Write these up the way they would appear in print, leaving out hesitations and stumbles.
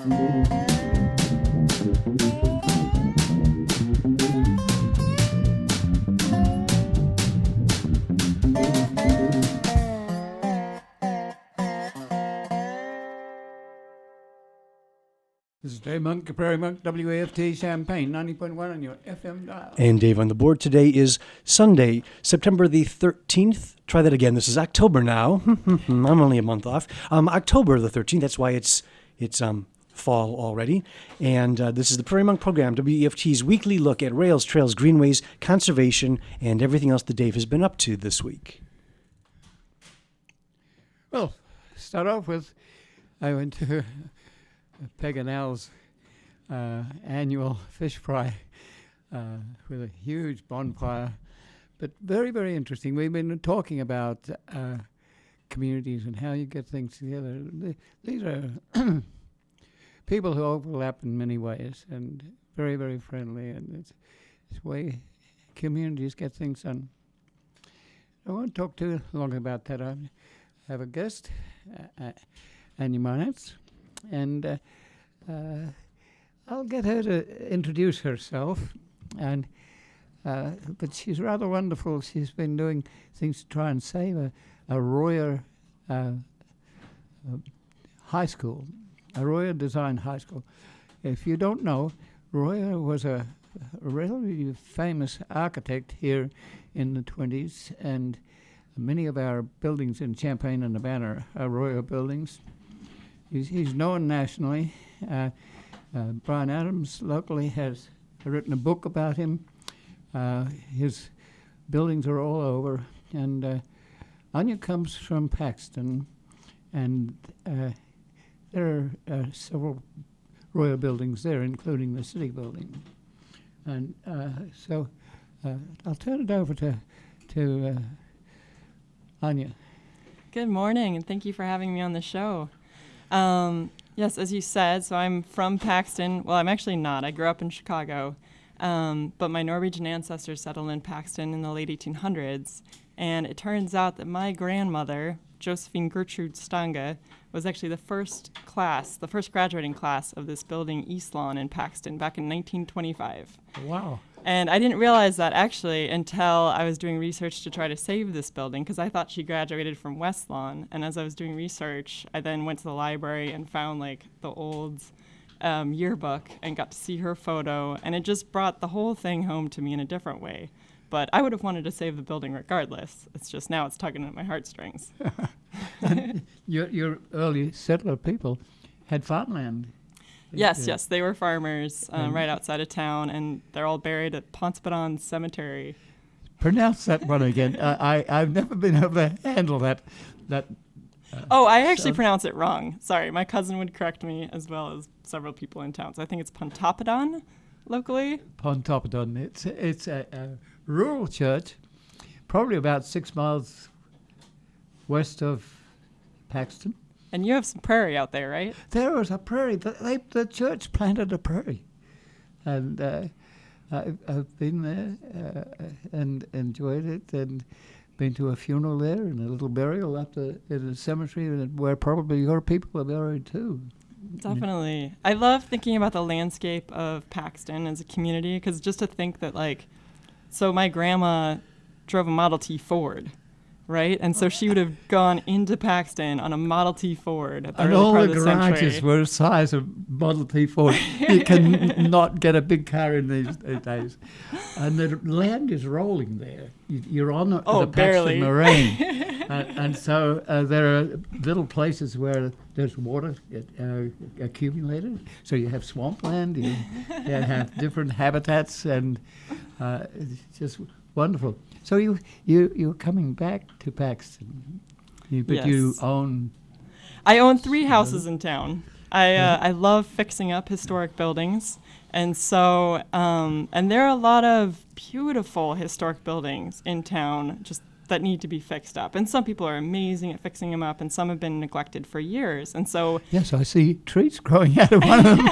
This is Dave Monk, Prairie Monk, WAFT Champaign, 90.1 on your FM dial. And Dave on the board. Today is Sunday, September the 13th. Try that again. This is October now. I'm only a month off. October the 13th. That's why it's fall already. And this is the Prairie Monk program, WEFT's weekly look at rails, trails, greenways, conservation, and everything else that Dave has been up to this week. Well, start off with, I went to Peg and Al's annual fish fry with a huge bonfire, but very, very interesting. We've been talking about communities and how you get things together. These are people who overlap in many ways and very, very friendly, and it's the way communities get things done. I won't talk too long about that. I have a guest, Anya Minetz, and I'll get her to introduce herself. And but she's rather wonderful. She's been doing things to try and save a Royer high school, a Royer Design High School. If you don't know, Royer was a relatively famous architect here in the 20s, and many of our buildings in Champaign and Urbana are Royer buildings. He's known nationally. Brian Adams locally has written a book about him. His buildings are all over. And Anya comes from Paxton, and there are several Royer buildings there, including the city building. And so I'll turn it over to Anya. Good morning, and thank you for having me on the show. Yes, as you said, so I'm from Paxton. Well, I'm actually not. I grew up in Chicago, but my Norwegian ancestors settled in Paxton in the late 1800s, and it turns out that my grandmother, Josephine Gertrude Stange, was actually the first graduating class of this building, Eastlawn in Paxton, back in 1925. Wow. And I didn't realize that actually until I was doing research to try to save this building, because I thought she graduated from Westlawn. And as I was doing research, I then went to the library and found like the old yearbook and got to see her photo. And it just brought the whole thing home to me in a different way. But I would have wanted to save the building regardless. It's just now it's tugging at my heartstrings. Your early settler people had farmland. Yes, they were farmers right outside of town, and they're all buried at Pontespadon Cemetery. Pronounce that one again. I've never been able to handle that. I actually pronounce it wrong. Sorry, my cousin would correct me as well as several people in town. So I think it's Pontoppadon locally. Pontoppadon. It's a rural church, probably about 6 miles west of Paxton. And you have some prairie out there, right? There was a prairie. The church planted a prairie. And I've been there and enjoyed it, and been to a funeral there and a little burial up in a cemetery where probably your people are buried too. Definitely. I love thinking about the landscape of Paxton as a community, because just to think that, so my grandma drove a Model T Ford, right? And so she would have gone into Paxton on a Model T Ford at the early part of the century. And all the garages were the size of Model T Ford. You can not get a big car in these days. And the land is rolling there. You're on the Paxton Moraine. And so there are little places where there's water accumulated. So you have swampland, you have different habitats, and it's just wonderful. So you're coming back to Paxton, but yes. You own... I own 3 houses in town. I love fixing up historic buildings, and so and there are a lot of beautiful historic buildings in town just that need to be fixed up. And some people are amazing at fixing them up, and some have been neglected for years. And so yes, I see trees growing out of one of them.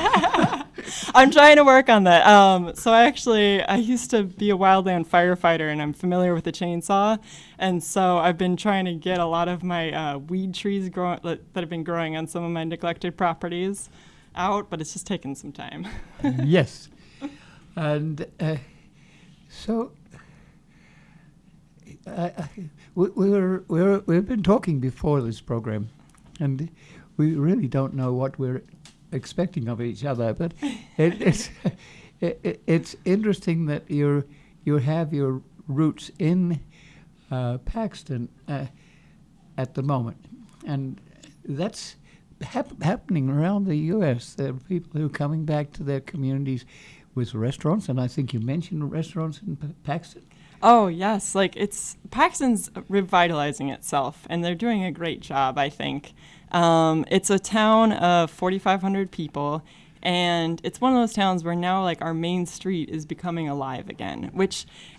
I'm trying to work on that. I used to be a wildland firefighter, and I'm familiar with the chainsaw. And so I've been trying to get a lot of my weed trees that have been growing on some of my neglected properties out, but it's just taken some time. Yes. And so we've been talking before this program, and we really don't know what we're expecting of each other. But it's interesting that you have your roots in Paxton at the moment, and that's happening around the U.S. There are people who are coming back to their communities with restaurants, and I think you mentioned restaurants in Paxton. Oh, yes. Like, Paxton's revitalizing itself, and they're doing a great job, I think. It's a town of 4,500 people, and it's one of those towns where now, like, our main street is becoming alive again,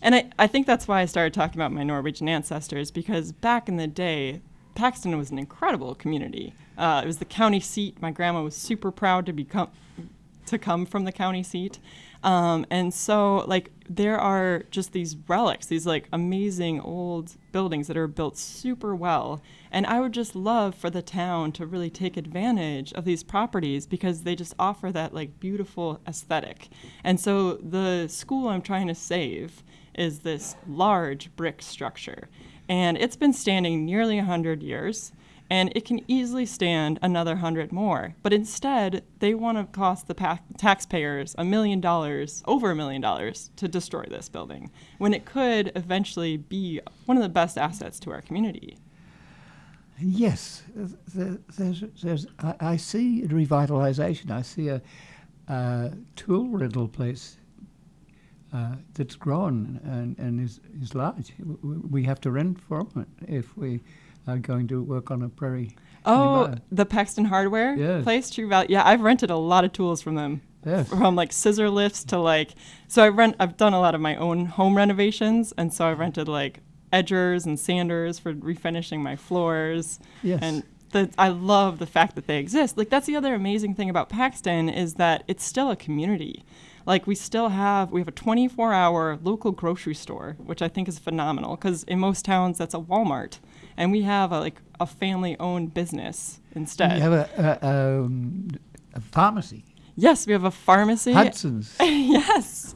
and I think that's why I started talking about my Norwegian ancestors, because back in the day, Paxton was an incredible community. It was the county seat. My grandma was super proud to come from the county seat. And so, like, there are just these relics, these, like, amazing old buildings that are built super well. And I would just love for the town to really take advantage of these properties because they just offer that, like, beautiful aesthetic. And so the school I'm trying to save is this large brick structure. And it's been standing nearly 100 years. And it can easily stand another 100 more. But instead, they want to cost the taxpayers $1 million, over $1 million, to destroy this building, when it could eventually be one of the best assets to our community. Yes, I see revitalization. I see a tool rental place that's grown and is large. We have to rent from it if we are going to work on a prairie. Oh, nearby. the Paxton Hardware Yes. place, True Value. Yeah, I've rented a lot of tools from them. Yes. From like scissor lifts to I've done a lot of my own home renovations, and so I've rented like edgers and sanders for refinishing my floors. Yes. And I love the fact that they exist. Like, that's the other amazing thing about Paxton is that it's still a community. Like, we have a 24-hour local grocery store, which I think is phenomenal, because in most towns that's a Walmart, and we have a family-owned business instead. You have a pharmacy. Yes, we have a pharmacy. Hudson's. Yes.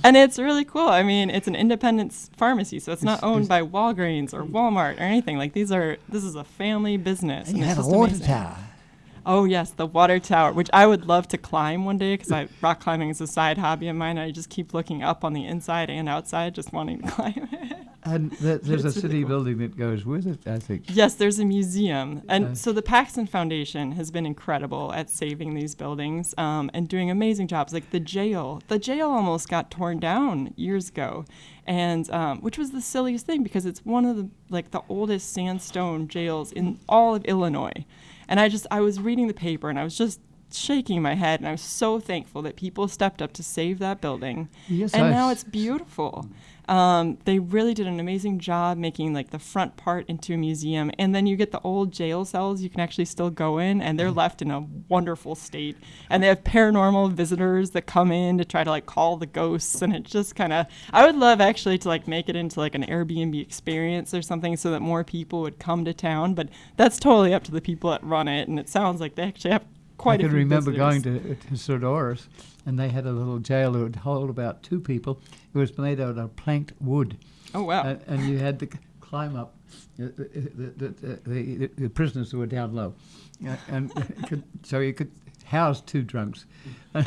And it's really cool. I mean, it's an independent pharmacy, so it's not owned by Walgreens or Walmart or anything. Like, this is a family business. And you it's have a just water amazing. tower. Oh, yes, the water tower, which I would love to climb one day because rock climbing is a side hobby of mine. I just keep looking up on the inside and outside, just wanting to climb it. And there's a city building that goes with it, I think. Yes, there's a museum. And so the Paxton Foundation has been incredible at saving these buildings and doing amazing jobs. Like the jail. The jail almost got torn down years ago, and which was the silliest thing because it's one of the oldest sandstone jails in all of Illinois. And I was reading the paper and I was just shaking my head, and I was so thankful that people stepped up to save that building. Yes, and now it's beautiful. They really did an amazing job making like the front part into a museum, and then you get the old jail cells you can actually still go in, and they're left in a wonderful state. And they have paranormal visitors that come in to try to like call the ghosts, and it just I would love actually to like make it into like an Airbnb experience or something so that more people would come to town, but that's totally up to the people that run it, and it sounds like they actually have quite a few I can remember visitors. going to Sir Doris, and they had a little jail that would hold about 2 people. It was made out of planked wood. Oh, wow. And you had to climb up. The prisoners were down low. So you could house 2 drunks. and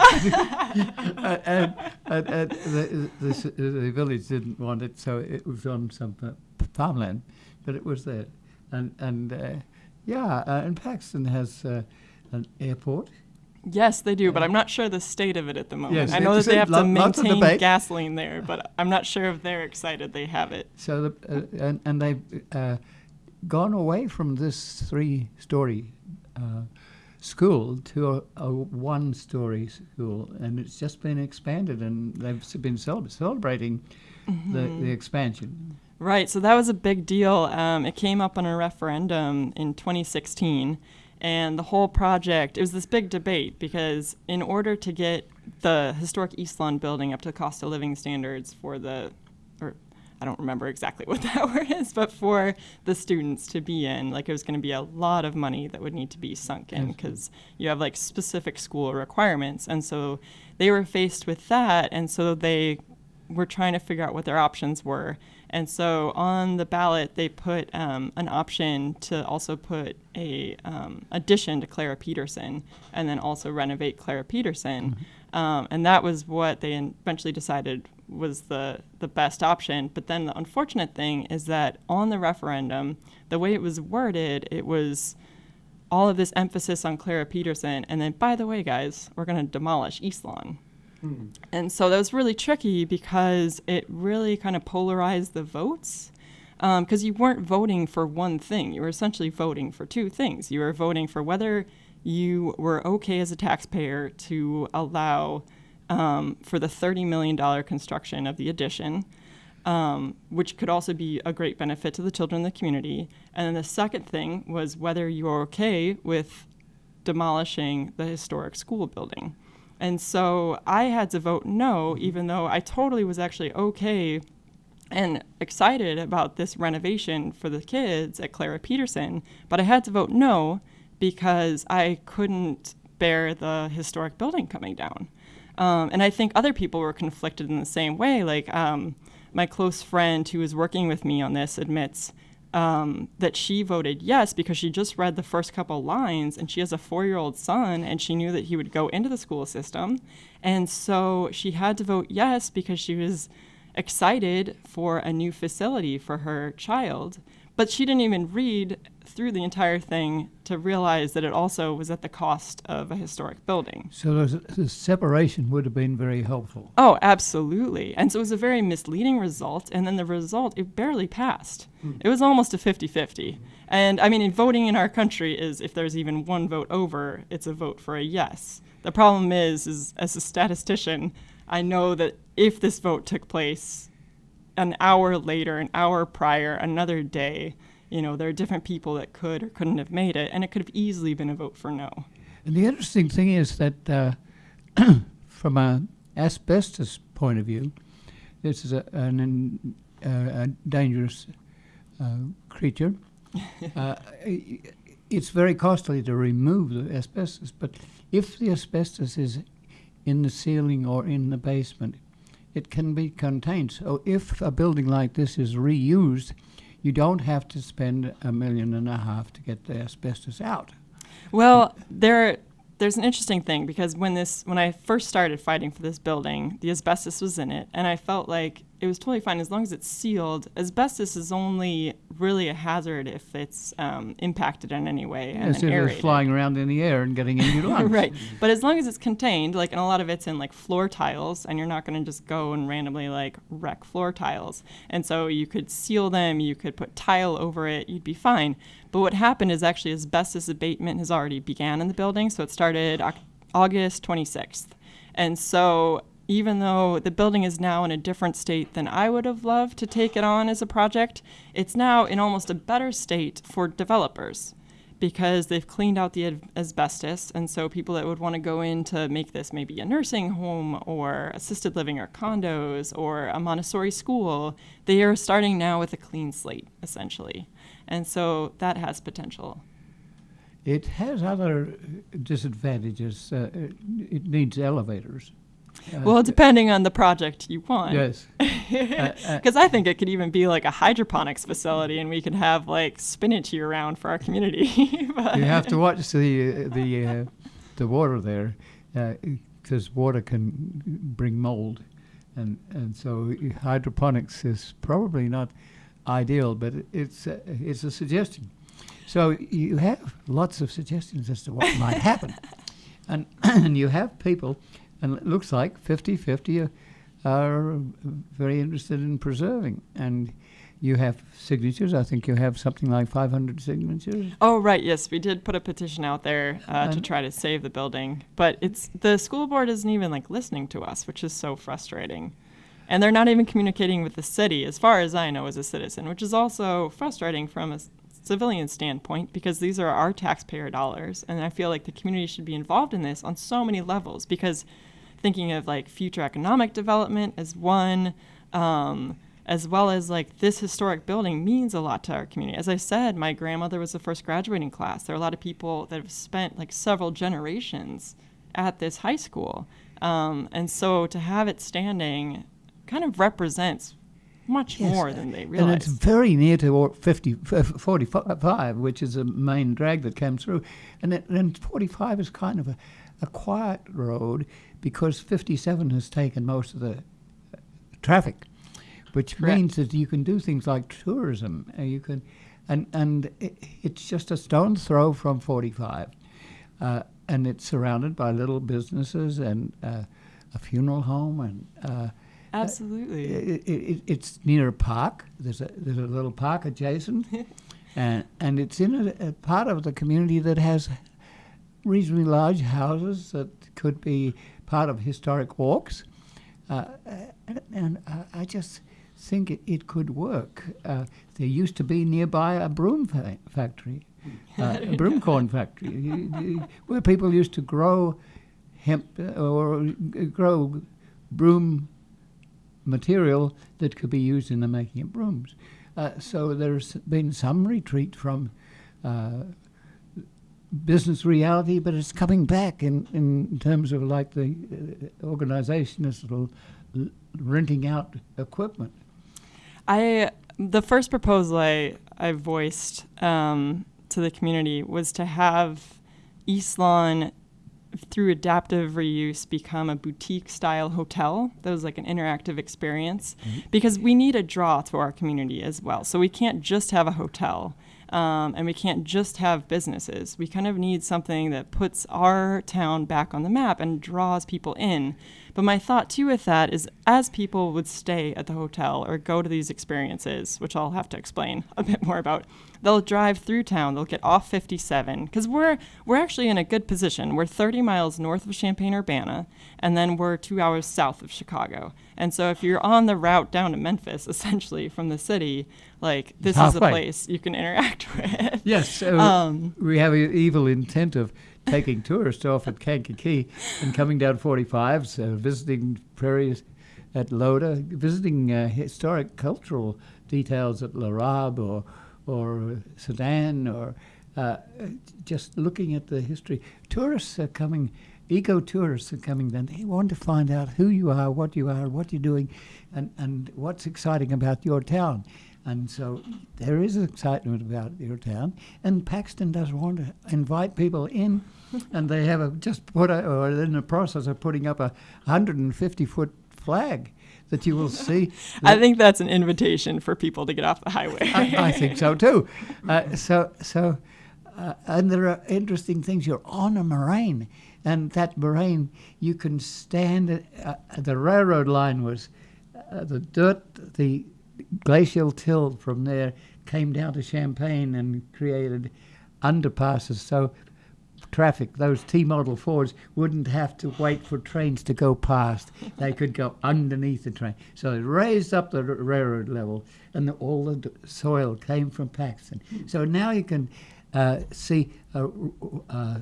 the village didn't want it, so it was on some farmland, but it was there. And Paxton has an airport. Yes, they do, but I'm not sure the state of it at the moment. Yes, I know that it's they have to lots of maintain debate. gasoline there, but I'm not sure if they're excited they have it. So and they've gone away from this 3-story school to a 1-story school, and it's just been expanded, and they've been celebrating the expansion. Right, so that was a big deal. It came up on a referendum in 2016, and the whole project, it was this big debate because in order to get the historic Eastlawn building up to the cost of living standards for I don't remember exactly what that word is, but for the students to be in, like it was going to be a lot of money that would need to be sunk in because you have like specific school requirements. And so they were faced with that. And so they were trying to figure out what their options were. And so on the ballot, they put an option to also put a addition to Clara Peterson and then also renovate Clara Peterson. And that was what they eventually decided was the best option. But then the unfortunate thing is that on the referendum, the way it was worded, it was all of this emphasis on Clara Peterson. And then, by the way, guys, we're going to demolish Eastlawn. And so that was really tricky because it really kind of polarized the votes because you weren't voting for one thing. You were essentially voting for two things. You were voting for whether you were okay as a taxpayer to allow for the $30 million construction of the addition, which could also be a great benefit to the children in the community. And then the second thing was whether you were okay with demolishing the historic school building. And so I had to vote no, even though I totally was actually okay and excited about this renovation for the kids at Clara Peterson. But I had to vote no because I couldn't bear the historic building coming down. And I think other people were conflicted in the same way. Like my close friend who was working with me on this admits that she voted yes because she just read the first couple lines and she has a 4-year-old son and she knew that he would go into the school system. And so she had to vote yes because she was excited for a new facility for her child. But she didn't even read through the entire thing to realize that it also was at the cost of a historic building. So the separation would have been very helpful. Oh, absolutely. And so it was a very misleading result. And then the result, it barely passed. It was almost a 50-50. And I mean, in voting in our country is if there's even one vote over, it's a vote for a yes. The problem is as a statistician, I know that if this vote took place an hour later, an hour prior, another day, there are different people that could or couldn't have made it, and it could have easily been a vote for no. And the interesting thing is that from an asbestos point of view, this is a dangerous creature. It's very costly to remove the asbestos, but if the asbestos is in the ceiling or in the basement, it can be contained. So if a building like this is reused, you don't have to spend $1.5 million to get the asbestos out. Well, there's an interesting thing because when I first started fighting for this building, the asbestos was in it, and I felt like it was totally fine as long as it's sealed. Asbestos is only really a hazard if it's impacted in any way and Yes, if aerated. it's flying around in the air and getting in your lungs. Right, but as long as it's contained, and a lot of it's in floor tiles, and you're not going to just go and randomly wreck floor tiles. And so you could seal them, you could put tile over it, you'd be fine. But what happened is actually asbestos abatement has already began in the building, so it started August 26th. And so even though the building is now in a different state than I would have loved to take it on as a project, it's now in almost a better state for developers because they've cleaned out the asbestos. And so people that would want to go in to make this maybe a nursing home or assisted living or condos or a Montessori school, they are starting now with a clean slate, essentially. And so that has potential. It has other disadvantages. It needs elevators. Well, depending on the project you want. Yes. Because I think it could even be like a hydroponics facility, and we could have spinach year round for our community. But You have to watch the water there, because water can bring mold, and so hydroponics is probably not ideal, but it's a suggestion. So you have lots of suggestions as to what might happen, and you have people. And it looks like 50-50 are very interested in preserving. And you have signatures. I think you have something like 500 signatures. Oh, right. Yes, we did put a petition out there to try to save the building. But the school board isn't even listening to us, which is so frustrating. And they're not even communicating with the city, as far as I know, as a citizen, which is also frustrating from a civilian standpoint because these are our taxpayer dollars. And I feel like the community should be involved in this on so many levels because thinking of future economic development as one, as well as like this historic building means a lot to our community. As I said, my grandmother was the first graduating class. There are a lot of people that have spent like several generations at this high school. And so to have it standing kind of represents much more than they realize. And it's very near to 45, which is a main drag that came through. And 45 is kind of a quiet road because 57 has taken most of the traffic, which means that you can do things like tourism. You can, and it's just a stone's throw from 45. And it's surrounded by little businesses and a funeral home and absolutely. It's near a park. There's a little park adjacent, and it's in a part of the community that has reasonably large houses that could be part of historic walks, and I just think it could work. There used to be nearby a broom factory, a broomcorn factory, where people used to grow hemp or grow broom material that could be used in the making of brooms. So there's been some retreat from business reality, but it's coming back in terms of like the organization is renting out equipment. The first proposal I voiced to the community was to have Eastlawn, through adaptive reuse, become a boutique-style hotel that was like an interactive experience, because we need a draw to our community as well. So we can't just have a hotel, and we can't just have businesses. We kind of need something that puts our town back on the map and draws people in. But my thought, too, with that is as people would stay at the hotel or go to these experiences, which I'll have to explain a bit more about, they'll drive through town, they'll get off 57, because we're actually in a good position. We're 30 miles north of Champaign-Urbana, and then we're 2 hours south of Chicago. And so if you're on the route down to Memphis, essentially, from the city, like, this is a place you can interact with. Yes, we have an evil intent of taking tourists off at Kankakee and coming down 45, so visiting prairies at Loda, visiting historic cultural details at Larab or Sedan, or just looking at the history. Tourists are coming, eco-tourists are coming then. They want to find out who you are, what you're doing, and what's exciting about your town. And so there is excitement about your town, and Paxton does want to invite people in, and they have or in the process of putting up a 150-foot flag that you will see. I think that's an invitation for people to get off the highway. I think so too. And there are interesting things. You're on a moraine, and that moraine you can stand. The railroad line was the dirt, the glacial till from there came down to Champaign and created underpasses, so traffic, those T-Model Fords, wouldn't have to wait for trains to go past. They could go underneath the train. So it raised up the railroad level, and all the soil came from Paxton. So now you can see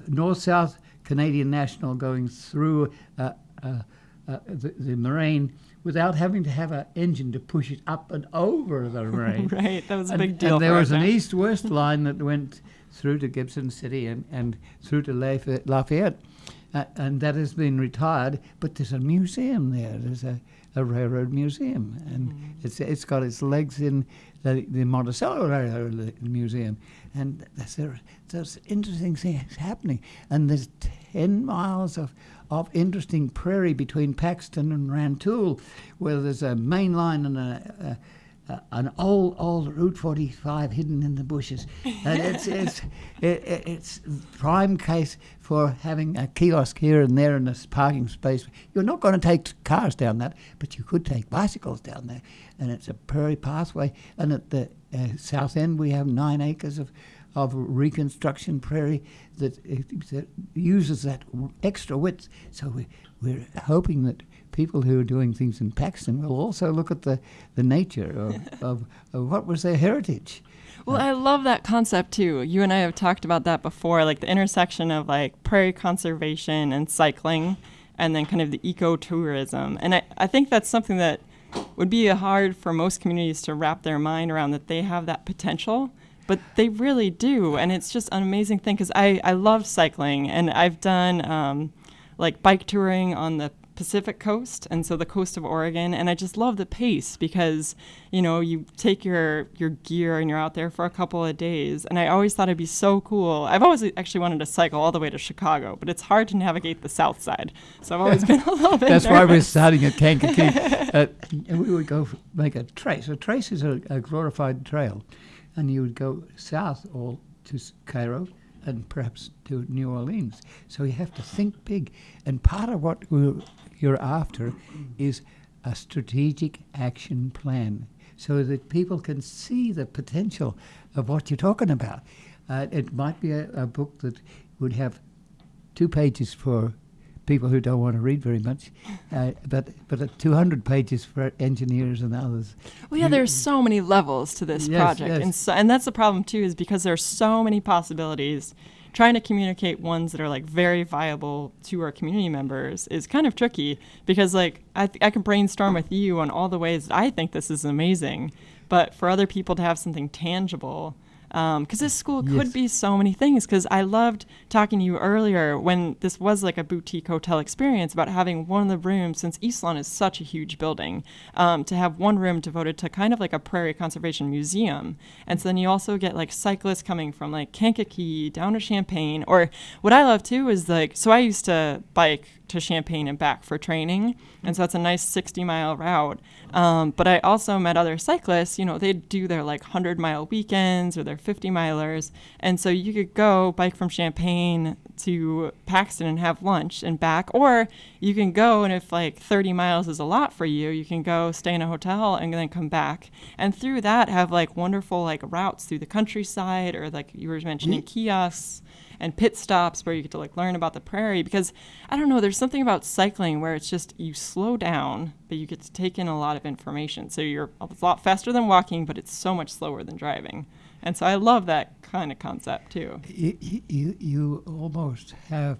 north-south Canadian National going through the moraine without having to have an engine to push it up and over the moraine. Right, that was a big deal. And there was an east-west line that went through to Gibson City and through to Lafayette, and that has been retired. But there's a museum there. There's a railroad museum, and it's got its legs in the Monticello Railroad Museum, and there's interesting things happening. And there's 10 miles of interesting prairie between Paxton and Rantoul, where there's a main line and an old Route 45 hidden in the bushes. And it's prime case for having a kiosk here and there in this parking space. You're not going to take cars down that, but you could take bicycles down there. And it's a prairie pathway. And at the south end, we have 9 acres of reconstruction prairie that uses that extra width. So we're hoping that people who are doing things in Paxton will also look at the nature of what was their heritage. Well, I love that concept too. You and I have talked about that before, like the intersection of like prairie conservation and cycling, and then kind of the ecotourism. And I think that's something that would be hard for most communities to wrap their mind around, that they have that potential. But they really do, and it's just an amazing thing, because I love cycling, and I've done like bike touring on the Pacific coast, and so the coast of Oregon, and I just love the pace, because you take your gear and you're out there for a couple of days, and I always thought it'd be so cool. I've always actually wanted to cycle all the way to Chicago, but it's hard to navigate the south side, so I've always been a little bit That's nervous. why we're starting at Kankakee. And we would go make a trace. A trace is a glorified trail, and you would go south all to Cairo and perhaps to New Orleans. So you have to think big. And part of what you're after is a strategic action plan, so that people can see the potential of what you're talking about. It might be a book that would have 2 pages for people who don't want to read very much, but 200 pages for engineers and others. Well, yeah, there's so many levels to this project, yes. and that's the problem too, is because there's so many possibilities. Trying to communicate ones that are like very viable to our community members is kind of tricky, because like I can brainstorm with you on all the ways that I think this is amazing, but for other people to have something tangible. Because this school could be so many things, because I loved talking to you earlier when this was like a boutique hotel experience, about having one of the rooms, since Eastlawn is such a huge building, to have one room devoted to kind of like a Prairie Conservation museum. And so then you also get like cyclists coming from like Kankakee down to Champaign. Or what I love too is like, so I used to bike to Champaign and back for training, and so it's a nice 60-mile route. But I also met other cyclists, they'd do their like 100-mile weekends or their 50-milers, and so you could go bike from Champaign to Paxton and have lunch and back, or you can go, and if like 30 miles is a lot for you, you can go stay in a hotel and then come back, and through that have like wonderful like routes through the countryside, or like you were mentioning kiosks and pit stops where you get to like learn about the prairie. Because I don't know, there's something about cycling where it's just you slow down, but you get to take in a lot of information. So you're a lot faster than walking, but it's so much slower than driving. And so I love that kind of concept too. You almost have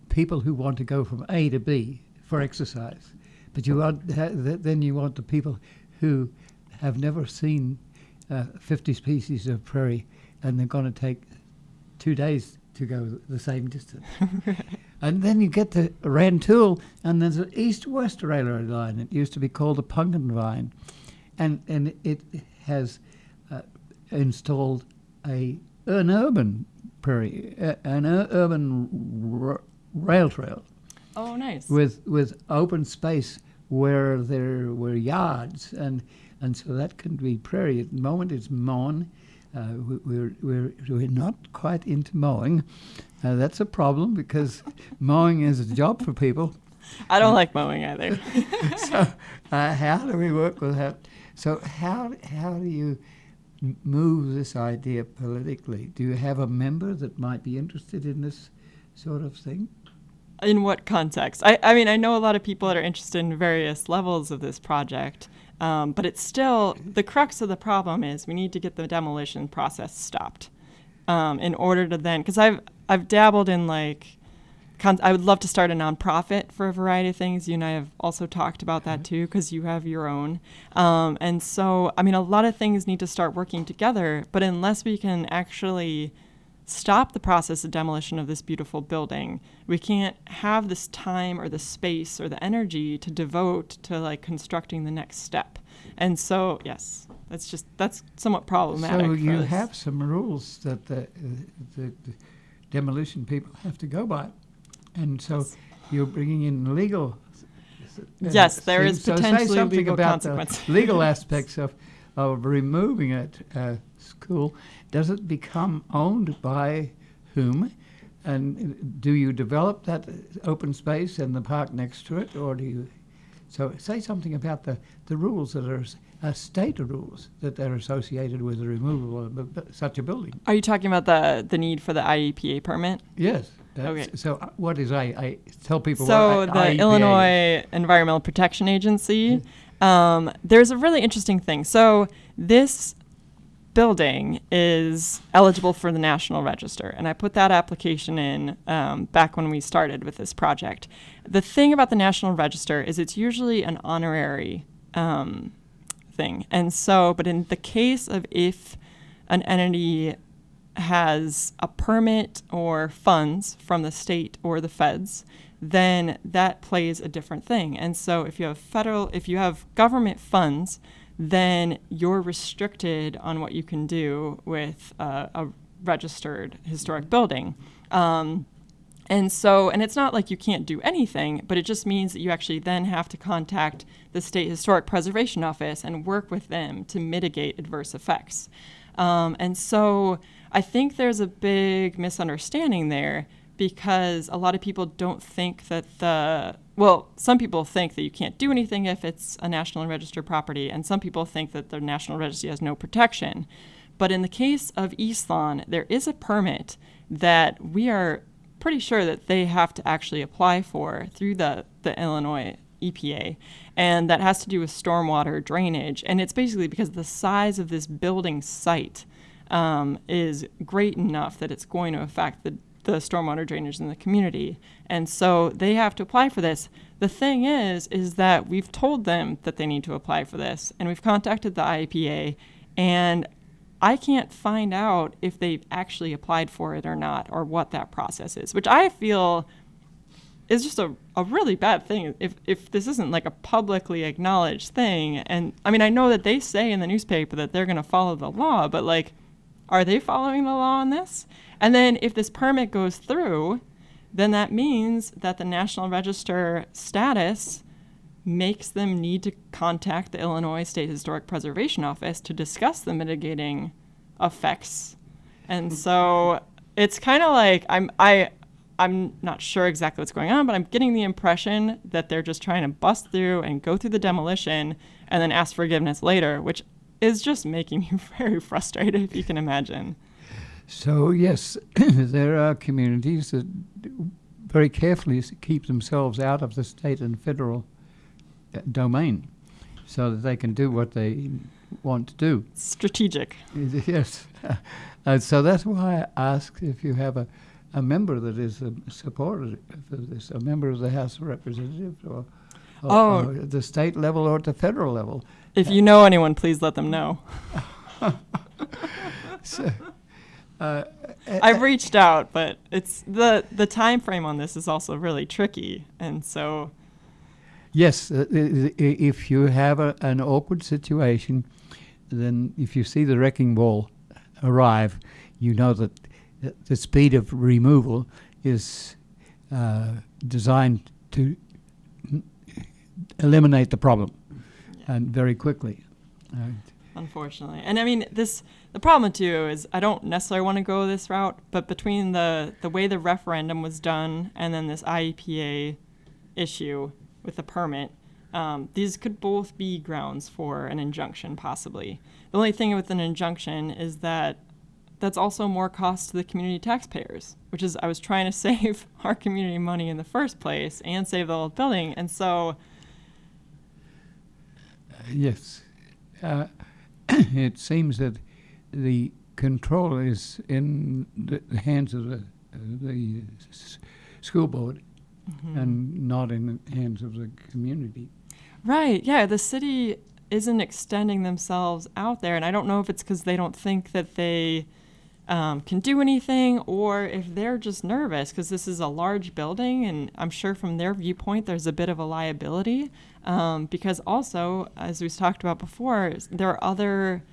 people who want to go from A to B for exercise, but then you want the people who have never seen 50 species of prairie, and they're going to take 2 days to go the same distance. Right. And then you get to Rantoul, and there's an east-west railroad line. It used to be called the Pumpkin Line, and it has installed an urban prairie, rail trail. Oh, nice. With open space where there were yards, and so that can be prairie. At the moment it's mown. We're not quite into mowing. That's a problem, because mowing is a job for people. I don't like mowing either. So how do we work with that? So how do you move this idea politically? Do you have a member that might be interested in this sort of thing? In what context? I mean, I know a lot of people that are interested in various levels of this project. But it's still, the crux of the problem is we need to get the demolition process stopped in order to then, because I've dabbled in like, I would love to start a nonprofit for a variety of things. You and I have also talked about that too, because you have your own. And so, I mean, a lot of things need to start working together, but unless we can actually stop the process of demolition of this beautiful building, we can't have this time or the space or the energy to devote to like constructing the next step. And so, yes, that's somewhat problematic. So you for this. have some rules that the demolition people have to go by, and so you're bringing in legal. Yes, there is So say potentially something legal about consequences. the legal aspects of removing it. School, does it become owned by whom? And do you develop that open space and the park next to it, or do you? So say something about the rules that are state rules that are associated with the removal of such a building. Are you talking about the need for the IEPA permit? Yes. Okay. So what is I tell people So what the IEPA is. Illinois Environmental Protection Agency, there's a really interesting thing. So this building is eligible for the National Register, and I put that application in back when we started with this project. The thing about the National Register is it's usually an honorary thing. And so, but in the case of if an entity has a permit or funds from the state or the feds, then that plays a different thing. And so if you have government funds, then you're restricted on what you can do with a registered historic building. And it's not like you can't do anything, but it just means that you actually then have to contact the State Historic Preservation Office and work with them to mitigate adverse effects. And so I think there's a big misunderstanding there, because a lot of people don't think that some people think that you can't do anything if it's a National Register property, and some people think that the National Register has no protection. But in the case of Eastlawn, there is a permit that we are pretty sure that they have to actually apply for through the Illinois EPA, and that has to do with stormwater drainage. And it's basically because the size of this building site is great enough that it's going to affect the stormwater drainage in the community. And so they have to apply for this. The thing is that we've told them that they need to apply for this, and we've contacted the IEPA, and I can't find out if they've actually applied for it or not, or what that process is, which I feel is just a really bad thing if this isn't like a publicly acknowledged thing. And I mean, I know that they say in the newspaper that they're going to follow the law, but like, are they following the law on this? And then if this permit goes through, then that means that the National Register status makes them need to contact the Illinois State Historic Preservation Office to discuss the mitigating effects. And so it's kind of like I'm not sure exactly what's going on, but I'm getting the impression that they're just trying to bust through and go through the demolition and then ask forgiveness later, which is just making me very frustrated, if you can imagine. So yes, there are communities that very carefully keep themselves out of the state and federal domain so that they can do what they want to do. Strategic. Yes. So that's why I asked if you have a member that is a supporter of this, a member of the House of Representatives or at the state level or at the federal level. If you know anyone, please let them know. So, I've reached out, but it's the time frame on this is also really tricky, and so. Yes, if you have an awkward situation, then if you see the wrecking ball arrive, you know that the speed of removal is designed to eliminate the problem, and very quickly. Unfortunately. And I mean, the problem too is I don't necessarily want to go this route, but between the way the referendum was done and then this IEPA issue with the permit, these could both be grounds for an injunction, possibly. The only thing with an injunction is that that's also more cost to the community taxpayers, which is I was trying to save our community money in the first place and save the old building. And so... Yes. It seems that the control is in the hands of the school board, mm-hmm. and not in the hands of the community. Right, yeah, the city isn't extending themselves out there, and I don't know if it's because they don't think that they can do anything, or if they're just nervous because this is a large building, and I'm sure from their viewpoint there's a bit of a liability, because also, as we've talked about before, there are other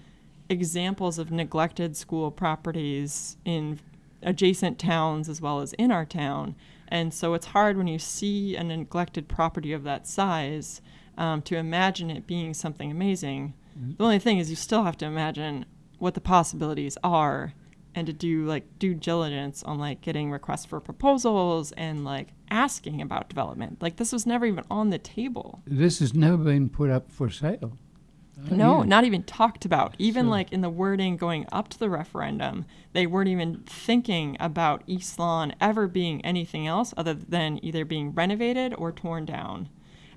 examples of neglected school properties in adjacent towns as well as in our town, and so it's hard when you see a neglected property of that size to imagine it being something amazing. Mm-hmm. The only thing is you still have to imagine what the possibilities are, and to do like due diligence on like getting requests for proposals and like asking about development. Like this was never even on the table. This has never been put up for sale. No, not even talked about. Even like in the wording going up to the referendum, they weren't even thinking about Eastlawn ever being anything else other than either being renovated or torn down.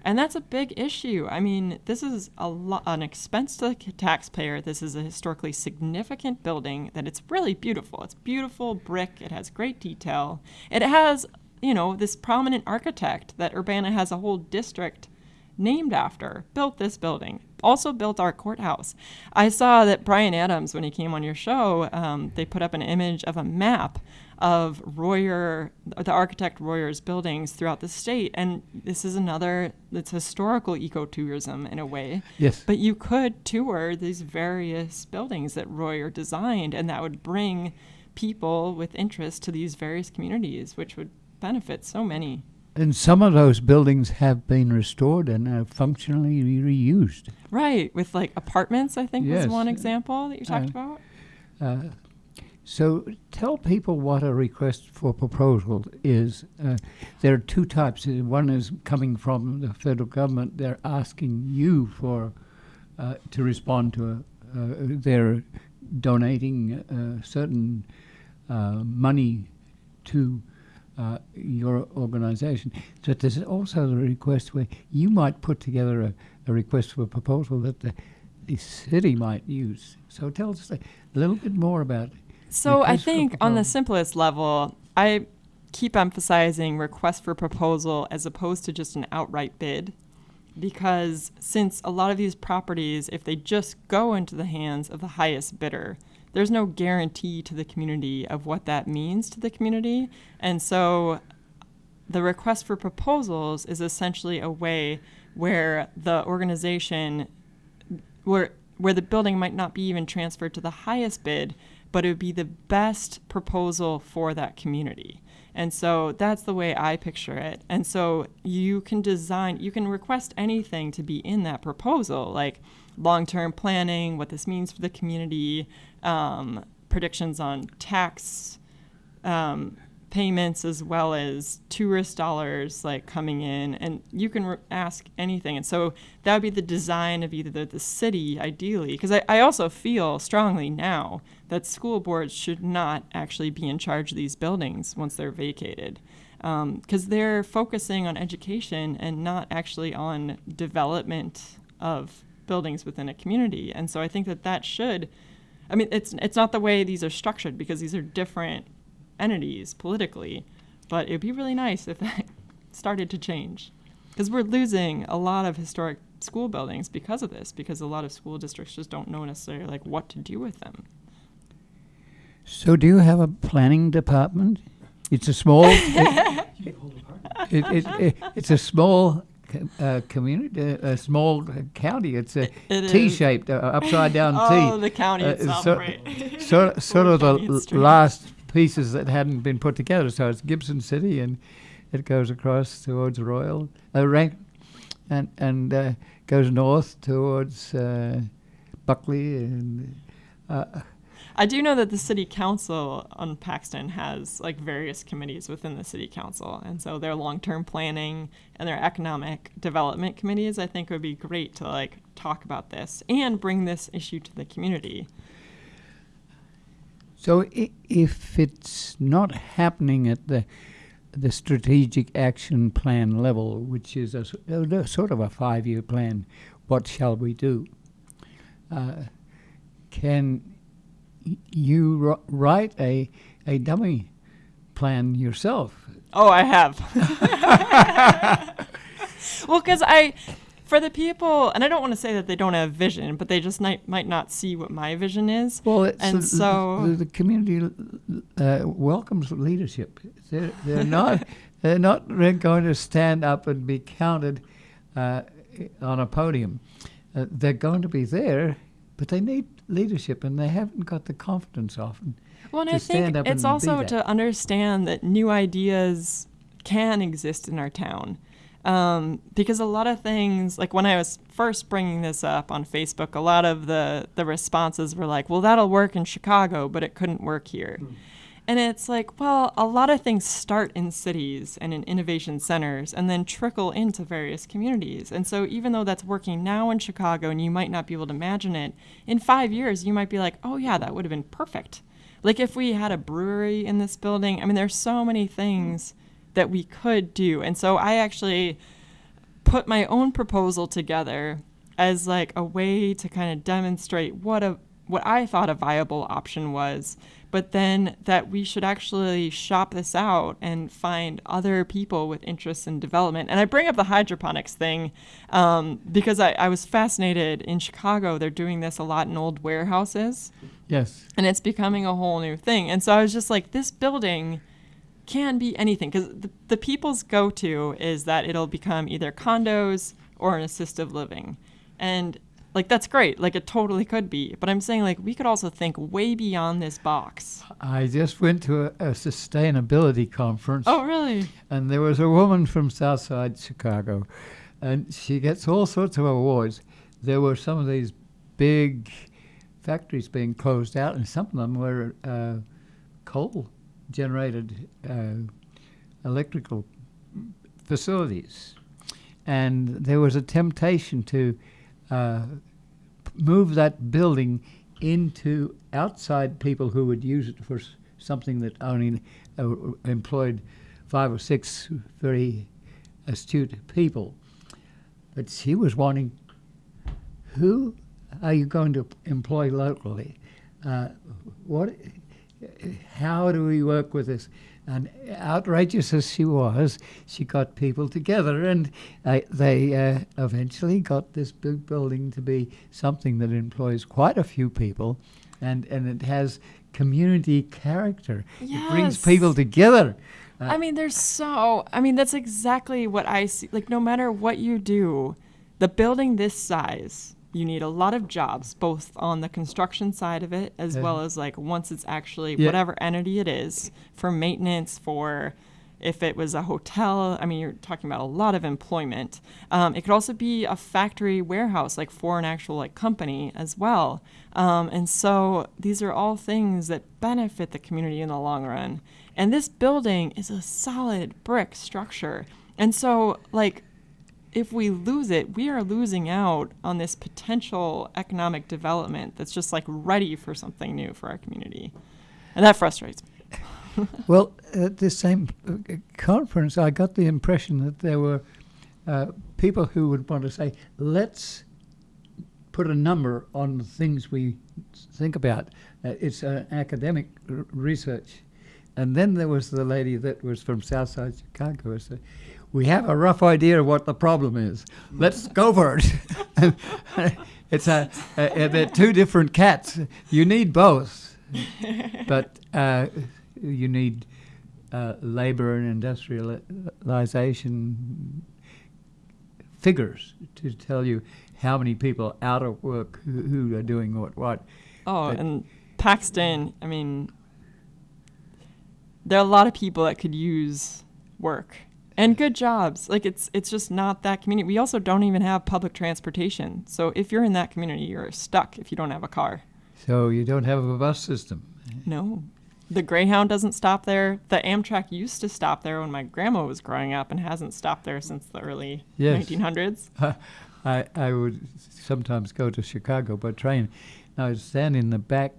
And that's a big issue. I mean, this is an expense to the taxpayer. This is a historically significant building that it's really beautiful. It's beautiful brick. It has great detail. It has, this prominent architect that Urbana has a whole district named after built this building, also built our courthouse. I saw that Brian Adams, when he came on your show, they put up an image of a map of the architect Royer's buildings throughout the state. And this is it's historical ecotourism in a way. Yes. But you could tour these various buildings that Royer designed, and that would bring people with interest to these various communities, which would benefit so many. And some of those buildings have been restored and are functionally reused. Right, with like apartments, I think Yes. was one example that you talked about. So tell people what a request for proposal is. There are two types. One is coming from the federal government. They're asking you to respond to they're donating certain money to your organization. But there's also the request where you might put together a request for a proposal that the city might use. So tell us a little bit more about it. So I Request for think on the proposal. simplest level, I keep emphasizing request for proposal as opposed to just an outright bid, because since a lot of these properties, if they just go into the hands of the highest bidder, there's no guarantee to the community of what that means to the community. And so the request for proposals is essentially a way where the organization, where the building might not be even transferred to the highest bid, but it would be the best proposal for that community. And so that's the way I picture it. And so you can request anything to be in that proposal, like long-term planning, what this means for the community, predictions on tax payments, as well as tourist dollars like coming in, and you can ask anything. And so that would be the design of either the city, ideally, because I also feel strongly now that school boards should not actually be in charge of these buildings once they're vacated, because they're focusing on education and not actually on development of buildings within a community. And so I think that should, I mean, it's not the way these are structured, because these are different entities politically, but it'd be really nice if that started to change, because we're losing a lot of historic school buildings because of this, because a lot of school districts just don't know necessarily like what to do with them. So do you have a planning department? It's a small it's a small community, a small county. It's a T-shaped, upside down T. Oh, the county itself, right. Sort of the Convenient street. last pieces that hadn't been put together. So it's Gibson City, and it goes across towards Royal, and goes north towards Buckley, and I do know that the city council on Paxton has like various committees within the city council, and so their long-term planning and their economic development committees, I think, would be great to like talk about this and bring this issue to the community. So if it's not happening at the strategic action plan level, which is a sort of a 5-year plan, what shall we do? Can you write a dummy plan yourself? Oh, I have. Well, because for the people, and I don't want to say that they don't have vision, but they just might not see what my vision is. Well, and the community welcomes leadership. They're not going to stand up and be counted on a podium. They're going to be there, but they need leadership, and they haven't got the confidence often. Well, and to I think stand up it's and also be that. to understand that new ideas can exist in our town. Because a lot of things, like when I was first bringing this up on Facebook, a lot of the responses were like, well, that'll work in Chicago, but it couldn't work here. And it's like, well, a lot of things start in cities and in innovation centers and then trickle into various communities. And so even though that's working now in Chicago and you might not be able to imagine it, in 5 years you might be like, oh yeah, that would have been perfect. Like if we had a brewery in this building, I mean, there's so many things that we could do. And so I actually put my own proposal together as like a way to kind of demonstrate what a what I thought a viable option was, but then that we should actually shop this out and find other people with interests in development. And I bring up the hydroponics thing because I was fascinated. In Chicago, they're doing this a lot in old warehouses. Yes. And it's becoming a whole new thing. And so I was just like, this building can be anything, because the people's go-to is that it'll become either condos or an assistive living. And like, that's great. Like, it totally could be. But I'm saying, like, we could also think way beyond this box. I just went to a sustainability conference. Oh, really? And there was a woman from Southside Chicago, and she gets all sorts of awards. There were some of these big factories being closed out, and some of them were coal-generated electrical facilities. And there was a temptation to move that building into outside people who would use it for something that only employed 5 or 6 very astute people. But she was wanting, who are you going to employ locally? How do we work with this? And outrageous as she was, she got people together, and they eventually got this big building to be something that employs quite a few people, and it has community character. Yes. It brings people together. That's exactly what I see. Like, no matter what you do, the building this size, you need a lot of jobs, both on the construction side of it, as well as like once it's actually whatever entity it is, for maintenance, for if it was a hotel. I mean, you're talking about a lot of employment. It could also be a factory warehouse, like for an actual like company as well. And so these are all things that benefit the community in the long run. And this building is a solid brick structure. And so, like, if we lose it, we are losing out on this potential economic development that's just like ready for something new for our community. And that frustrates me. Well, at this same conference, I got the impression that there were people who would want to say, let's put a number on the things we think about. It's academic research. And then there was the lady that was from Southside Chicago who said, we have a rough idea of what the problem is. Let's go for it. It's they're two different cats. You need both. But you need labor and industrialization figures to tell you how many people out of work who are doing what. Oh, and Paxton, I mean, there are a lot of people that could use work and good jobs. Like, it's just not that community. We also don't even have public transportation. So if you're in that community, you're stuck if you don't have a car. So you don't have a bus system? No. The Greyhound doesn't stop there. The Amtrak used to stop there when my grandma was growing up and hasn't stopped there since the early 1900s. I would sometimes go to Chicago by train. I would stand in the back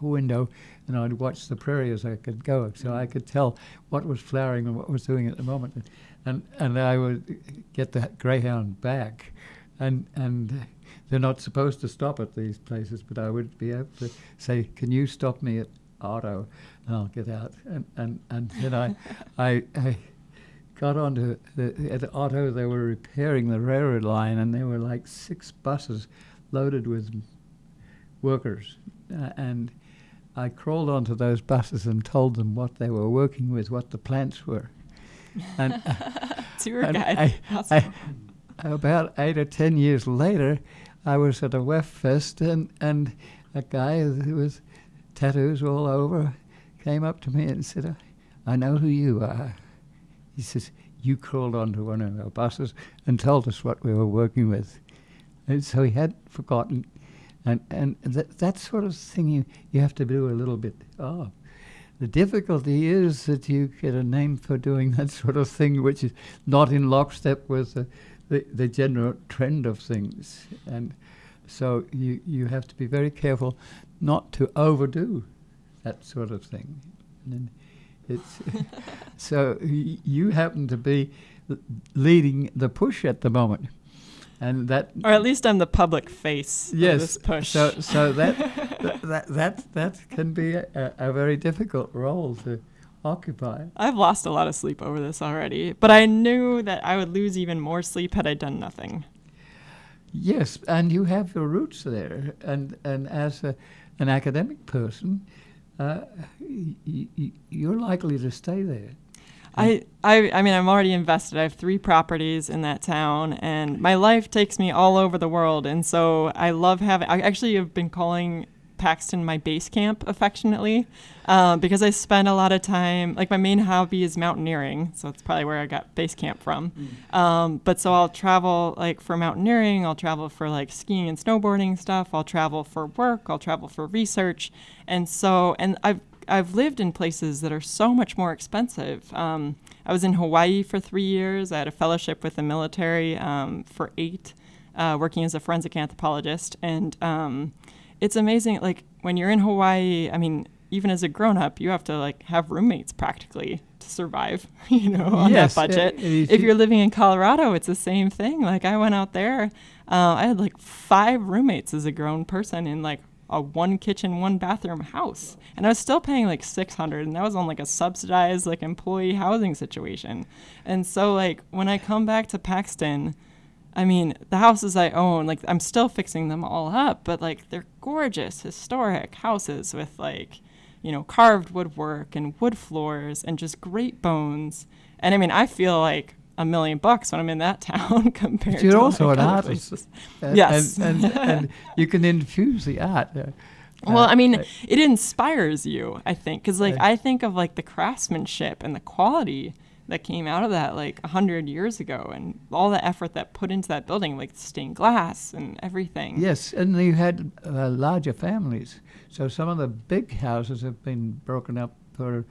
window, and I'd watch the prairie as I could go, so I could tell what was flowering and what was doing at the moment. And I would get the Greyhound back, and they're not supposed to stop at these places, but I would be able to say, can you stop me at Otto? And I'll get out. And then I got onto at Otto. They were repairing the railroad line, and there were like 6 buses loaded with workers. And I crawled onto those buses and told them what they were working with, what the plants were. And tour guide. About 8 or 10 years later, I was at a WEF Fest, and a guy who was tattoos all over came up to me and said, I know who you are. He says, you crawled onto one of our buses and told us what we were working with. And so he hadn't forgotten. And that sort of thing you have to do a little bit of. The difficulty is that you get a name for doing that sort of thing, which is not in lockstep with the general trend of things. And so you have to be very careful not to overdo that sort of thing. And it's so you happen to be leading the push at the moment. and that. Or at least I'm the public face of this push. So that can be a very difficult role to occupy. I've lost a lot of sleep over this already, but I knew that I would lose even more sleep had I done nothing. Yes, and you have your roots there, and as an academic person, you're likely to stay there. I mean, I'm already invested. I have 3 properties in that town, and my life takes me all over the world. And so I love having, I actually have been calling Paxton my base camp affectionately, because I spend a lot of time, like my main hobby is mountaineering. So it's probably where I got base camp from. But so I'll travel like for mountaineering, I'll travel for like skiing and snowboarding stuff. I'll travel for work, I'll travel for research. And so, and I've lived in places that are so much more expensive. I was in Hawaii for 3 years. I had a fellowship with the military for 8, working as a forensic anthropologist. And it's amazing, like when you're in Hawaii, I mean, even as a grown-up, you have to like have roommates practically to survive, on that budget. If you're living in Colorado, it's the same thing. Like I went out there, I had like 5 roommates as a grown person in like a 1 kitchen, 1 bathroom house. And I was still paying like $600, and that was on like a subsidized like employee housing situation. And so like when I come back to Paxton, I mean, the houses I own, like I'm still fixing them all up, but like they're gorgeous, historic houses with like, carved woodwork and wood floors and just great bones. And I mean, I feel like $1 million when I'm in that town compared to. You're also like an other artist. places. Yes. And you can infuse the art. Well, I mean, it inspires you, I think, because like I think of like the craftsmanship and the quality that came out of that like 100 years ago, and all the effort that put into that building, like stained glass and everything. Yes, and you had larger families. So some of the big houses have been broken up for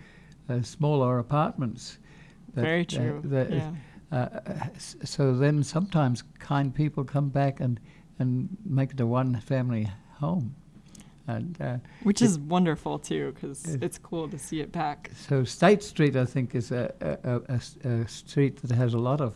smaller apartments. Very true. So then sometimes kind people come back and make it a one-family home. And which is wonderful too, because it's cool to see it back. So State Street, I think, is a street that has a lot of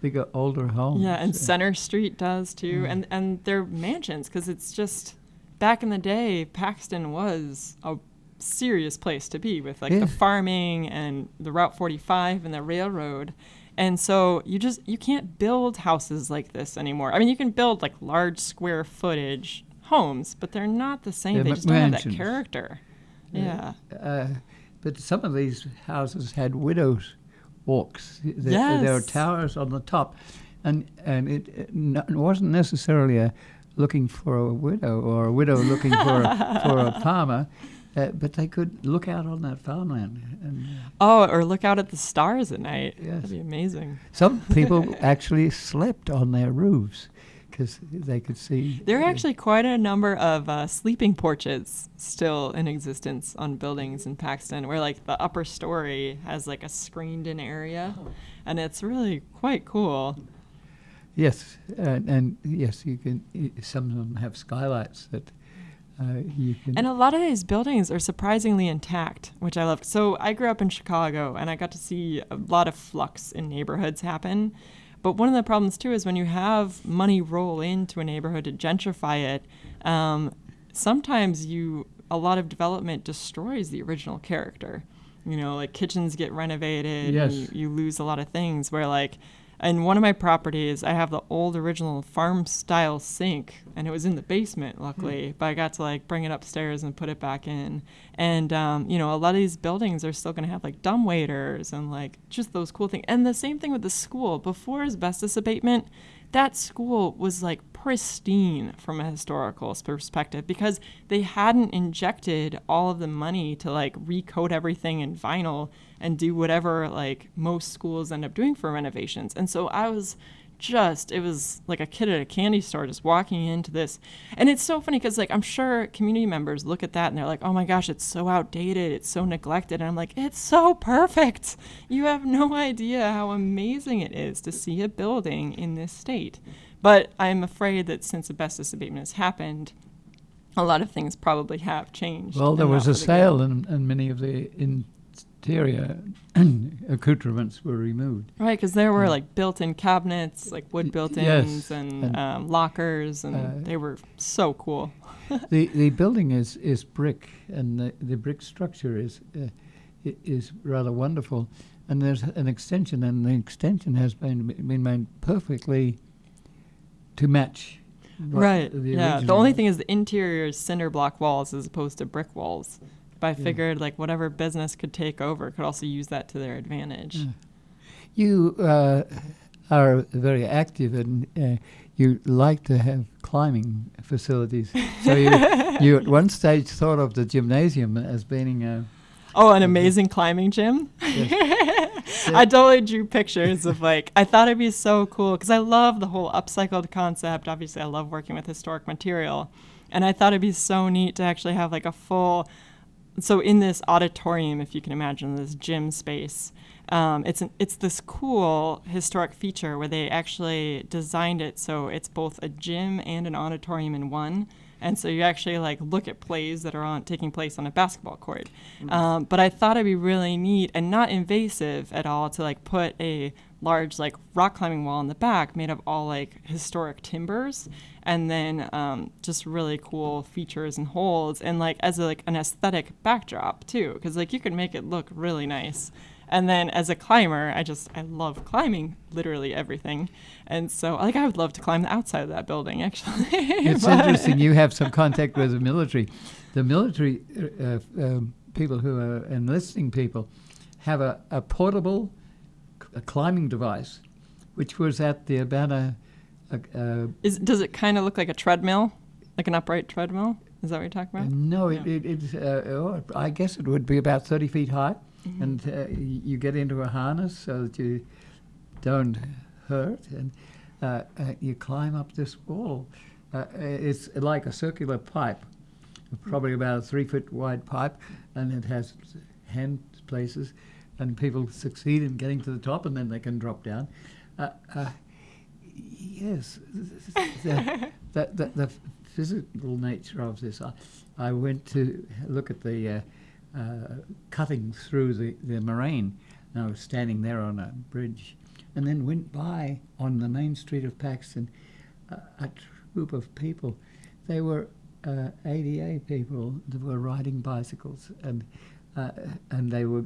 bigger, older homes. Yeah, and Center Street does too, and they're mansions, because it's just back in the day, Paxton was a serious place to be with like the farming and the Route 45 and the railroad. And so you can't build houses like this anymore. I mean, you can build like large square footage homes, but they're not the same. They just don't have that character. Yeah. But some of these houses had widows' walks. Yes. There were towers on the top, and it wasn't necessarily looking for a widow or a widow looking for a farmer. But they could look out on that farmland. Or look out at the stars at night. Yes. That'd be amazing. Some people actually slept on their roofs because they could see. There are actually quite a number of sleeping porches still in existence on buildings in Paxton, where like the upper story has like a screened-in area, and it's really quite cool. Yes, and yes, you can. Some of them have skylights that. And a lot of these buildings are surprisingly intact, which I love. So I grew up in Chicago, and I got to see a lot of flux in neighborhoods happen. But one of the problems, too, is when you have money roll into a neighborhood to gentrify it, sometimes a lot of development destroys the original character. Like kitchens get renovated, yes. And you lose a lot of things where, like, in one of my properties, I have the old original farm-style sink, and it was in the basement, luckily, but I got to, like, bring it upstairs and put it back in. And, a lot of these buildings are still going to have, like, dumbwaiters and, like, just those cool things. And the same thing with the school. Before asbestos abatement, that school was, like, pristine from a historical perspective because they hadn't injected all of the money to, like, recoat everything in vinyl and do whatever like most schools end up doing for renovations. And so it was like a kid at a candy store just walking into this. And it's so funny because like I'm sure community members look at that and they're like, oh my gosh, it's so outdated, it's so neglected. And I'm like, it's so perfect. You have no idea how amazing it is to see a building in this state. But I'm afraid that since asbestos abatement has happened, a lot of things probably have changed. Well, there was a sale in many of the interior accoutrements were removed. Right, because there were like built-in cabinets, like wood built-ins, yes, and lockers, and they were so cool. The building is brick, and the brick structure is rather wonderful. And there's an extension, and the extension has been made perfectly to match. Right. The Yeah. The original only was. thing is the interior is cinder block walls as opposed to brick walls. But I figured like whatever business could take over could also use that to their advantage. Yeah. You are very active, and you like to have climbing facilities. So you at one stage thought of the gymnasium as being a Oh, an amazing climbing gym. I totally drew pictures of like, I thought it'd be so cool because I love the whole upcycled concept. Obviously, I love working with historic material. And I thought it'd be so neat to actually have like a full, so in this auditorium, if you can imagine this gym space, it's this cool historic feature where they actually designed it so it's both a gym and an auditorium in one. And so you actually like look at plays that are taking place on a basketball court. But I thought it'd be really neat and not invasive at all to like put a large like rock climbing wall in the back made of all like historic timbers, and then just really cool features and holds, and like as like an aesthetic backdrop too, because like you could make it look really nice. And then as a climber, I love climbing literally everything. And so like I would love to climb the outside of that building actually. It's interesting. You have some contact with the military. The military people who are enlisting people have a portable climbing device, which was at the Urbana. Does it kind of look like a treadmill, like an upright treadmill? Is that what you're talking about? No, it's. I guess it would be about 30 feet high. Mm-hmm. And you get into a harness so that you don't hurt, and you climb up this wall. It's like a circular pipe, probably about a 3-foot wide pipe, and it has hand places, and people succeed in getting to the top, and then they can drop down. Yes, the physical nature of this. I went to look at the cutting through the moraine. And I was standing there on a bridge, and then went by on the main street of Paxton a troop of people. They were ADA people that were riding bicycles, and they were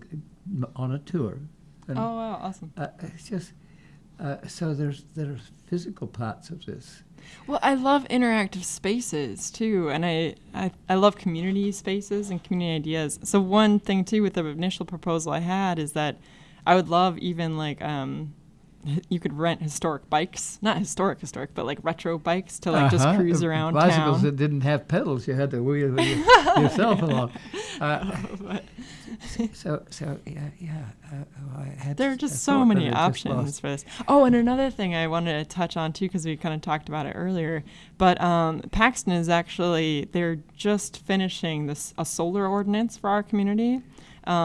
on a tour. And, oh wow, awesome! It's just so there are physical parts of this. Well, I love interactive spaces too, and I love community spaces and community ideas. So one thing too with the initial proposal I had is that I would love even like you could rent historic bikes, not historic, but like retro bikes to like just cruise around bicycles town. that didn't have pedals, you had to wheel yourself along. So I had. There are just so many options for this. Oh, and another thing I wanted to touch on too, because we kind of talked about it earlier, but Paxton is actually, they're just finishing a solar ordinance for our community,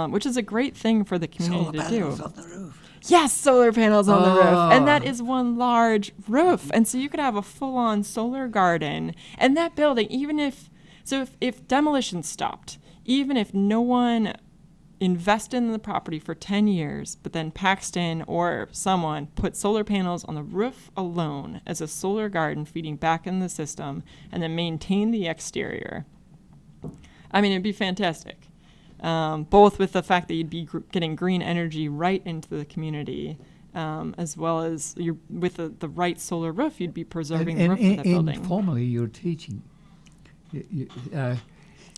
which is a great thing for the community to do. Solar panels on the roof. Yes, solar panels on the roof. And that is one large roof. And so you could have a full-on solar garden. And that building, if demolition stopped, even if no one invested in the property for 10 years, but then Paxton or someone put solar panels on the roof alone as a solar garden feeding back in the system, and then maintain the exterior, I mean, it'd be fantastic. Both with the fact that you'd be getting green energy right into the community, as well as with the right solar roof, you'd be preserving the roof of that building. Informally, you're teaching.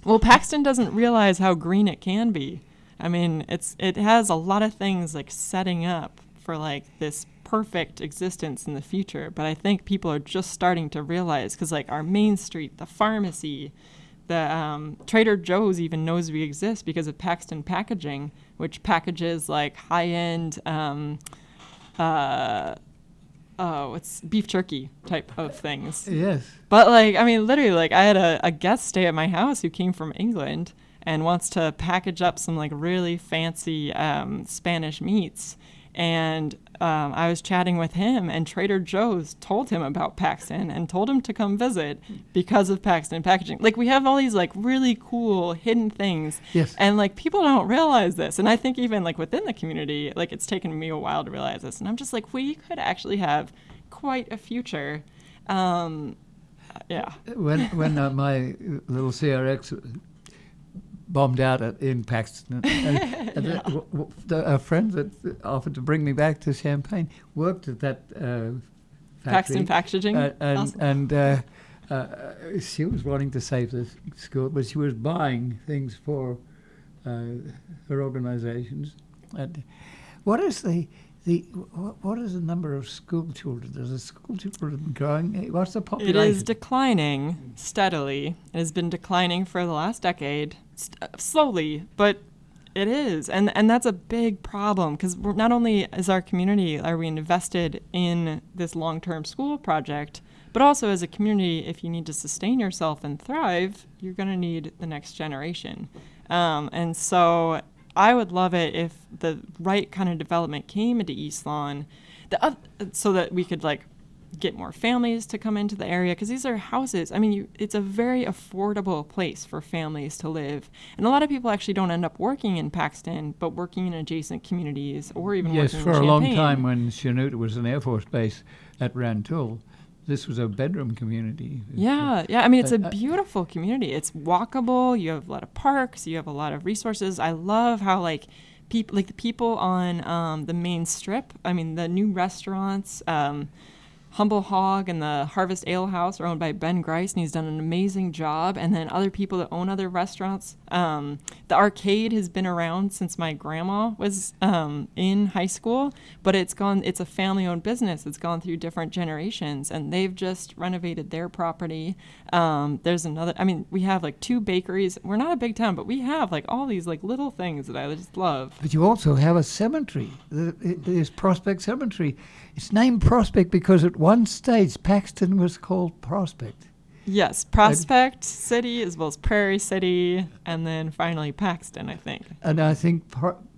Well, Paxton doesn't realize how green it can be. I mean, it has a lot of things like setting up for like this perfect existence in the future. But I think people are just starting to realize, because like our main street, the pharmacy, the Trader Joe's even knows we exist because of Paxton Packaging, which packages like high-end it's beef jerky type of things. Yes. But like, I mean, literally, like I had a guest stay at my house who came from England and wants to package up some like really fancy Spanish meats. And I was chatting with him, and Trader Joe's told him about Paxton and told him to come visit because of Paxton packaging. Like, we have all these like really cool hidden things, Yes. and like people don't realize this. And I think even like within the community, like it's taken me a while to realize this. And I'm just like, we could actually have quite a future. Yeah. When my little CRX bombed out in Paxton, a friend that offered to bring me back to Champaign worked at that factory. Paxton packaging. And she was wanting to save the school, but she was buying things for her organizations. And what is what is the number of school children? Is the school children growing? What's the It population? is declining steadily. It has been declining for the last decade, slowly, but it is. And that's a big problem, because not only as our community are we invested in this long-term school project, but also as a community, if you need to sustain yourself and thrive, you're going to need the next generation. And so I would love it if the right kind of development came into Eastlawn, so that we could like get more families to come into the area, because these are houses. I mean, it's a very affordable place for families to live. And a lot of people actually don't end up working in Paxton, but working in adjacent communities or even Yes, working for in a long Champaign. time when Chanute was an Air Force base at Rantoul, this was a bedroom community. Yeah. I mean, it's a beautiful community. It's walkable. You have a lot of parks. You have a lot of resources. I love how the people on the main strip. I mean, the new restaurants. Humble Hog and the Harvest Ale House are owned by Ben Grice, and he's done an amazing job. And then other people that own other restaurants. The arcade has been around since my grandma was in high school, but it's a family-owned business. It's gone through different generations, and they've just renovated their property. There's another. I mean, we have like 2 bakeries. We're not a big town, but we have like all these like little things that I just love. But you also have a cemetery. There's Prospect Cemetery. It's named Prospect because at one stage Paxton was called Prospect. Yes, Prospect City as well as Prairie City, and then finally Paxton, I think. And I think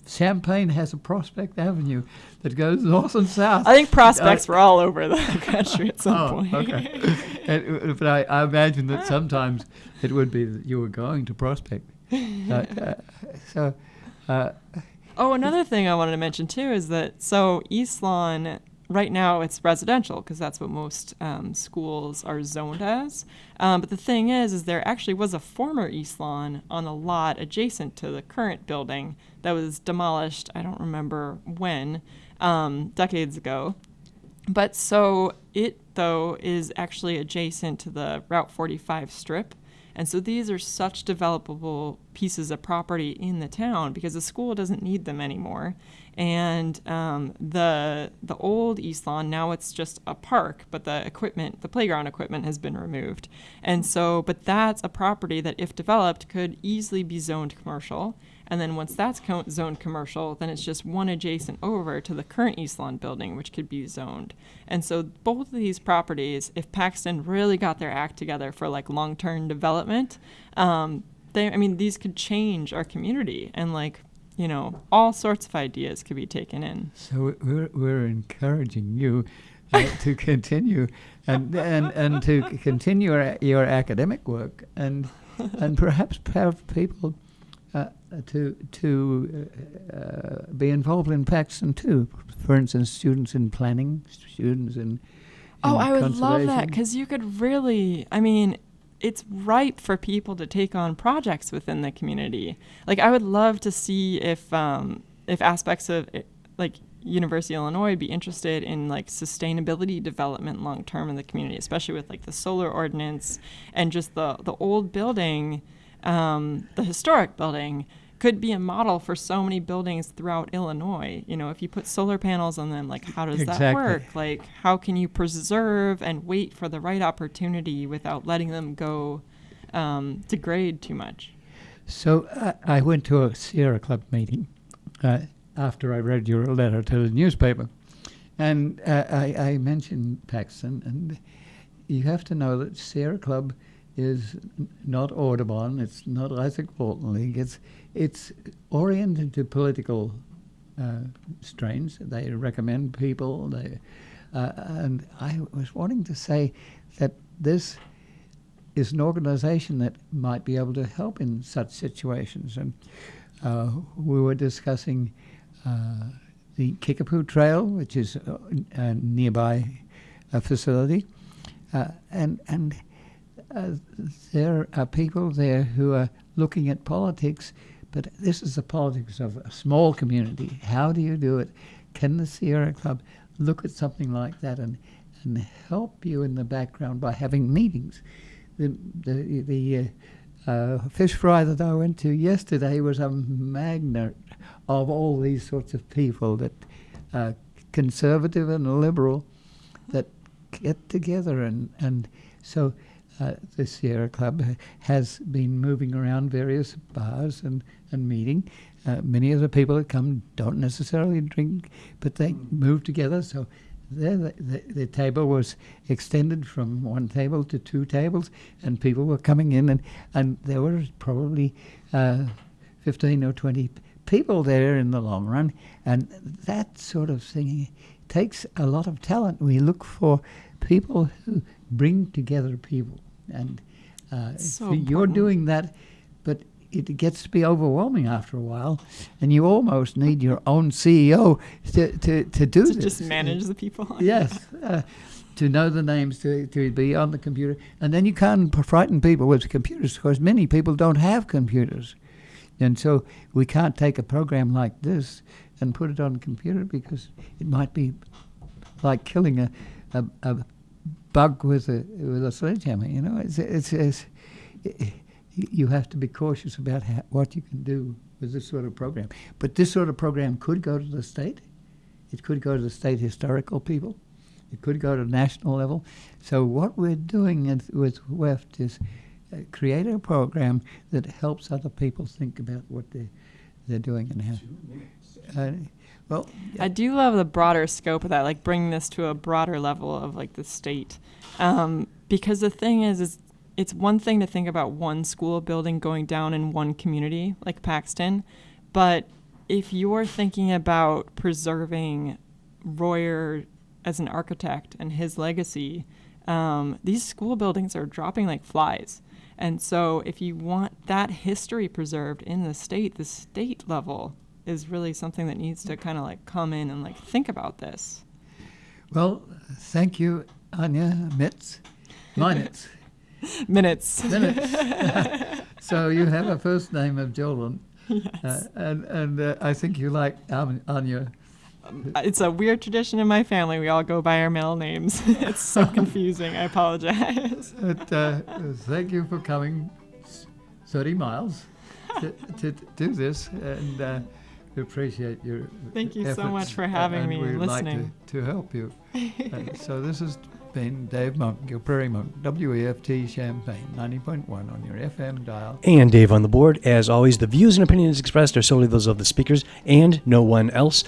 Champaign has a Prospect Avenue that goes north and south. I think prospects were all over the country at some point. Okay. But I imagine that sometimes it would be that you were going to Prospect. Another thing I wanted to mention too is that Eastlawn, right now it's residential because that's what most schools are zoned as. But the thing is there actually was a former Eastlawn on a lot adjacent to the current building that was demolished, I don't remember when, decades ago. But so it, though, is actually adjacent to the Route 45 strip. And so these are such developable pieces of property in the town because the school doesn't need them anymore. And the old Eastlawn, now it's just a park, but the playground equipment has been removed. And so, but that's a property that, if developed, could easily be zoned commercial. And then once that's zoned commercial, then it's just one adjacent over to the current Eastlawn building, which could be zoned. And so both of these properties, if Paxton really got their act together for like long-term development, these could change our community, and all sorts of ideas could be taken in. So we're encouraging you to continue and to continue your academic work and perhaps have people to be involved in Paxton too. For instance, students in planning, students in I would love that, conservation. because you could really, it's ripe for people to take on projects within the community. Like, I would love to see if aspects of University of Illinois would be interested in sustainability development long term in the community, especially with the solar ordinance and just the old building, the historic building could be a model for so many buildings throughout Illinois. If you put solar panels on them, how does that work? How can you preserve and wait for the right opportunity without letting them go degrade too much? So I went to a Sierra Club meeting after I read your letter to the newspaper, and I mentioned Paxton, and you have to know that Sierra Club is not Audubon, it's not Isaac Walton League, it's oriented to political strains. They recommend people. And I was wanting to say that this is an organization that might be able to help in such situations. And we were discussing the Kickapoo Trail, which is a nearby facility. And there are people there who are looking at politics, but this is the politics of a small community. How do you do it? Can the Sierra Club look at something like that and help you in the background by having meetings? The fish fry that I went to yesterday was a magnet of all these sorts of people, that conservative and liberal, that get together. And so the Sierra Club has been moving around various bars and meeting. Many of the people that come don't necessarily drink, but they move together. So the table was extended from one table to two tables, and people were coming in, and there were probably 15 or 20 people there in the long run. And that sort of thing takes a lot of talent. We look for people who bring together people. And so you're doing that, but it gets to be overwhelming after a while, and you almost need your own CEO to do this. To just manage the people. Yes, to know the names, to be on the computer. And then you can't frighten people with computers, because many people don't have computers. And so we can't take a program like this and put it on a computer, because it might be like killing a bug with a sledgehammer. You know, you have to be cautious about what you can do with this sort of program. But this sort of program could go to the state. It could go to the state historical people. It could go to national level. So what we're doing with WEFT is create a program that helps other people think about what they're doing and how. Well, I do love the broader scope of that, like bringing this to a broader level of like the state. Because the thing is it's one thing to think about one school building going down in one community like Paxton, but if you're thinking about preserving Royer as an architect and his legacy, these school buildings are dropping like flies. And so if you want that history preserved in the state level is really something that needs to kind of like come in and like think about this. Well, thank you, Anya. Minetz. Minetz. So you have a first name of Jolen. Yes. And I think you like Anya. It's a weird tradition in my family. We all go by our middle names. It's so confusing. I apologize. But thank you for coming 30 miles to do this, and we appreciate your Thank you efforts, so much for having me and we'd listening. like to help you. So this has been Dave Monk, your Prairie Monk, WEFT Champaign, 90.1 on your FM dial. And Dave on the board. As always, the views and opinions expressed are solely those of the speakers and no one else.